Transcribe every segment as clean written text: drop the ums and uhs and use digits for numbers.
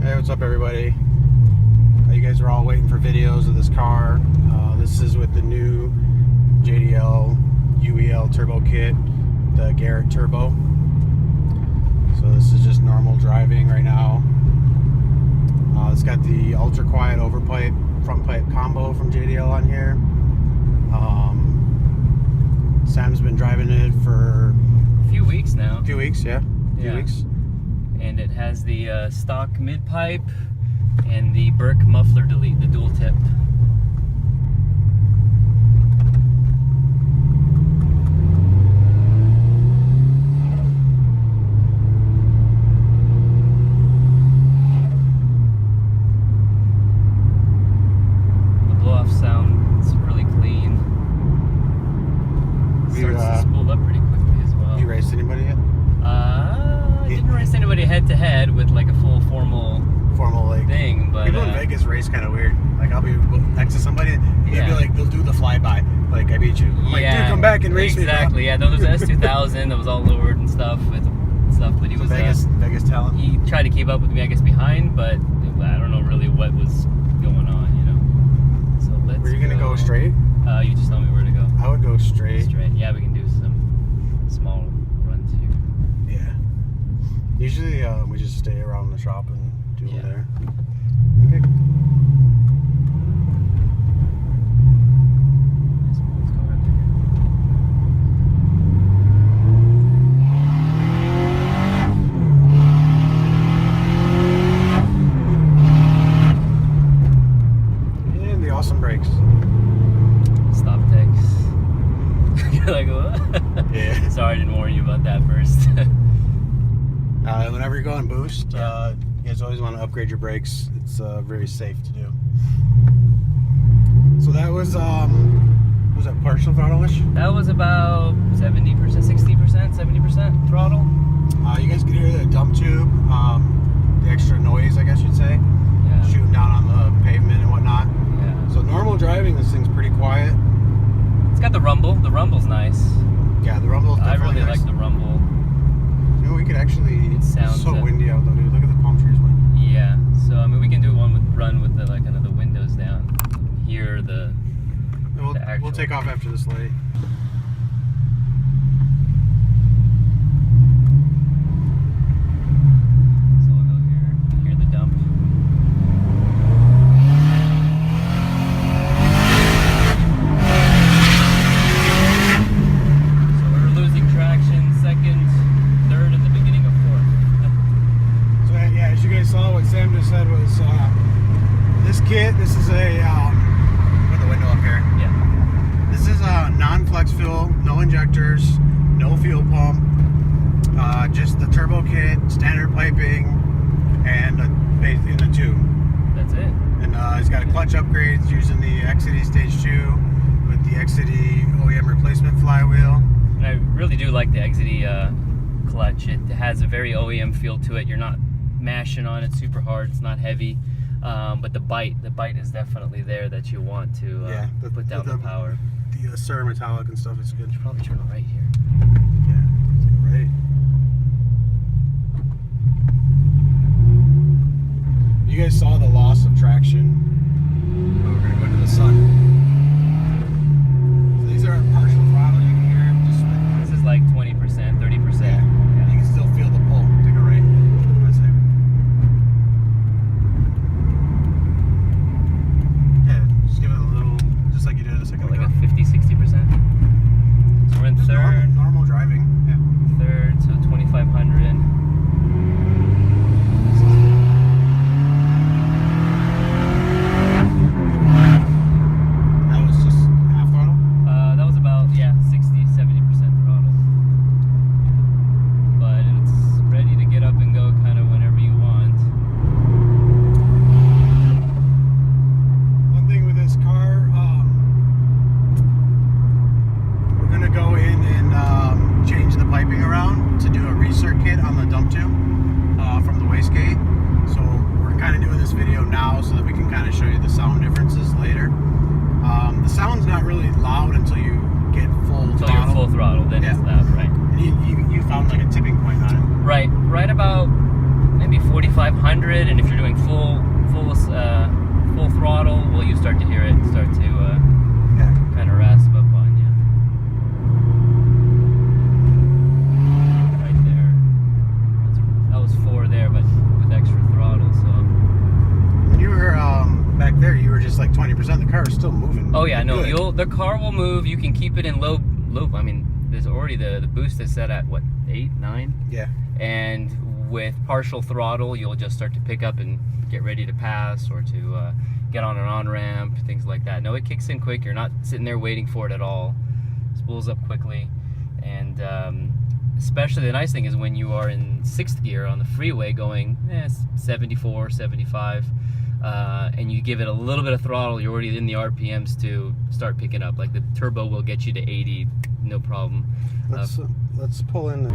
Hey, what's up everybody? You guys are all waiting for videos of this car. This is with the new JDL UEL Turbo Kit, the Garrett Turbo. So this is just normal driving right now. It's got the Ultra Quite Overpipe front pipe combo from JDL on here. Sam's been driving it for a few weeks now. A few weeks, yeah. A few weeks. And it has the stock mid pipe and the Berk muffler delete, the dual tip. The blow-off sounds really clean. Starts to spool up pretty quickly as well. You raced anybody yet? I didn't race anybody head-to-head with like a full formal like thing, but people in Vegas race kind of weird. Like I'll be next to somebody, they'll be like, they'll do the flyby, like I beat you. I'm like, dude, come back and race me. Exactly. Yeah, there was an S2000 that was all lowered and stuff, but he was Vegas talent. He tried to keep up with me, I guess, behind, but I don't know really what was going on, you know. So let's. Were you gonna go straight? You just told me where to go. I would go straight. Straight. Yeah, we can do some small runs here. Yeah. Usually we just stay around the shop and do them there. Okay. Let's go right there. And the awesome brakes. Stoptech. You're like, what? Yeah. Sorry, I didn't warn you about that first. Whenever you go on boost, you guys always want to upgrade your brakes. It's very safe to do. So that was that partial throttle-ish? That was about 70%, 60%, 70% throttle. You guys can hear the dump tube, the extra noise, I guess you'd say, shooting down on the pavement and whatnot. Yeah. So normal driving, this thing's pretty quiet. It's got the rumble. The rumble's nice. Yeah, the rumble is definitely I really nice. like the rumble. You know, we could actually. It sounds it's so windy out though, dude. Look at the palm trees, man. Yeah. So I mean, we can do one with run with the kind of the windows down. Hear the. We'll take off after this light. So we'll go here. Hear the dump. So we're losing traction second, third, at the beginning of fourth. So yeah, as you guys saw, what Sam just said was this kit. This is a put the window up here. Yeah. This is a non-flex fuel, no injectors, no fuel pump, just the turbo kit, standard piping, and in the tube. That's it. And it's got a clutch upgrades using the XCD Stage 2 with the XCD OEM replacement flywheel. And I really do like the XCD clutch. It has a very OEM feel to it. You're not mashing on it super hard. It's not heavy. But the bite is definitely there that you want to put down the power. The Sur metallic and stuff is good. You should probably turn it right here. Yeah, let's go right. You guys saw the loss of traction. Oh, we're gonna go into the sun. So these are partial throttle. You can hear it just. This is like 20%, 30%. Yeah. You can still feel the pull. Take a right. That's it. Yeah, just give it a little, just like you did a second ago. Like a 50, 60%. So we're in Just third. normal driving. Yeah. Third, so 2,500. 100, and if you're doing full throttle, well, you start to hear it start to kind of rasp up on you. Right there. That was 4 there, but with extra throttle. So when you were back there, you were just like 20%. The car was still moving. oh yeah, no, good. the car will move. You can keep it in low. I mean, there's already the boost is set at what, 8, 9? Yeah. And with partial throttle, you'll just start to pick up and get ready to pass or to get on an on-ramp, things like that. No, it kicks in quick. You're not sitting there waiting for it at all. Spools up quickly. And especially the nice thing is when you are in 6th gear on the freeway going 74, 75, and you give it a little bit of throttle, you're already in the RPMs to start picking up. Like the turbo will get you to 80, no problem. Let's pull in.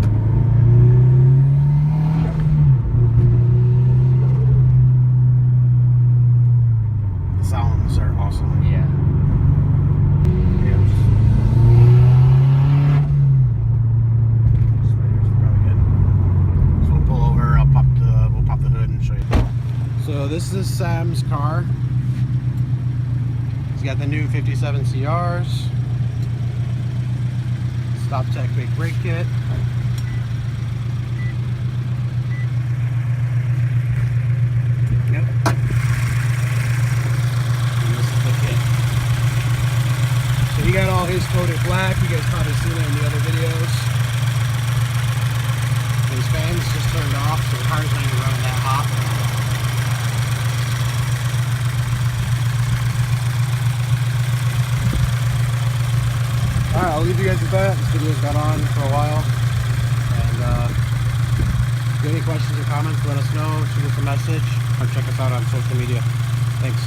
The sounds are awesome. Yeah. This right here is probably good. So we'll pull over. We'll pop the hood and show you. So this is Sam's car. He's got the new 57 CRs. Stoptech Big Brake Kit. Yep. And this is the kit. So he got all his coated black. You guys probably seen it in the other videos. His fans just turned off, so the car's not even running that hot. Alright, I'll leave you guys with that. This video's got on for a while. And if you have any questions or comments, let us know. Shoot us a message. Or check us out on social media. Thanks.